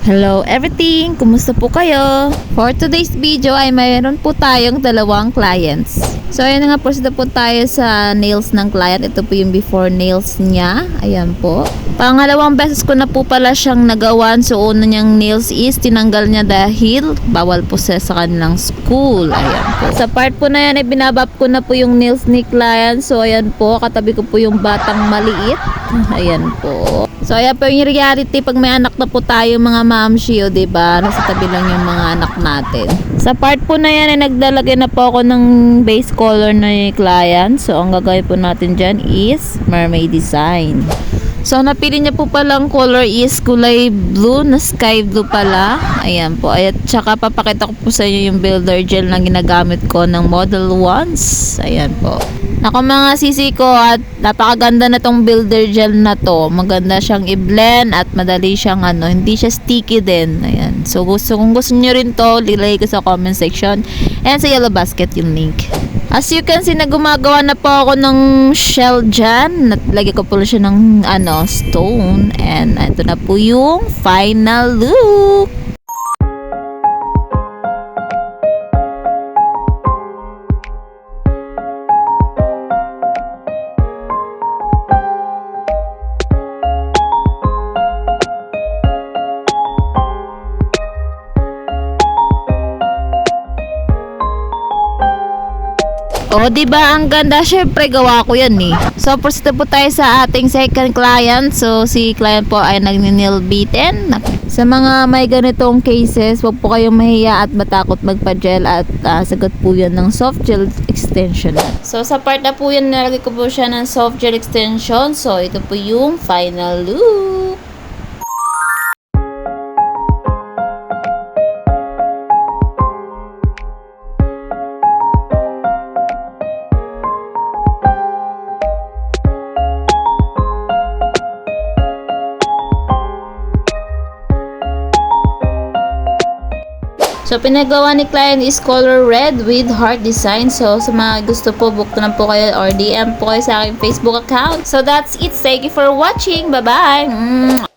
Hello everything! Kumusta po kayo? For today's video ay mayroon po tayong dalawang clients. So ayan nga, proceed po tayo sa nails ng client. Ito po yung before nails niya. Ayan po. Pangalawang beses ko na po pala siyang nagawan. So una niyang nails is tinanggal niya dahil bawal po sa kanilang school. Ayan po. Sa part po na yan ay binabab ko na po yung nails ni client. So ayan po, katabi ko po yung batang maliit. Ayan po. So ayan po yung reality pag may anak na po tayo mga mamshi, o diba? Nasa tabi lang yung mga anak natin. Sa part po na yan ay nagdalagay na po ako ng base color na yung client. So ang gagawin po natin dyan is mermaid design. So napili niya po palang color is kulay blue na sky blue pala. Ayan po. At saka papakita ko po sa inyo yung builder gel na ginagamit ko ng Model Ones. Ayan po. Ako mga sisi ko, at napakaganda na tong builder gel na to. Maganda siyang i-blend at madali siyang hindi siya sticky din. Ayan. So kung gusto niyo rin to, lilagay ko sa comment section and sa yellow basket yung link. As you can see, gumagawa na po ako ng shell dyan. Natlagay ko po siya ng stone. And ito na po yung final look. O, diba ang ganda? Syempre, gawa ko yan eh. So, proceed po tayo sa ating second client. So, si client po ay nag-nail beaten. Sa mga may ganitong cases, wag po kayong mahiya at matakot magpa-gel at sagot po yan ng soft gel extension. So, sa part na po yan, nalagay ko po siya ng soft gel extension. So, ito po yung final look. So, pinagawa ni client is color red with heart design. So, sa mga gusto po, book na po kayo or DM po kayo sa aking Facebook account. So, that's it. Thank you for watching. Bye-bye!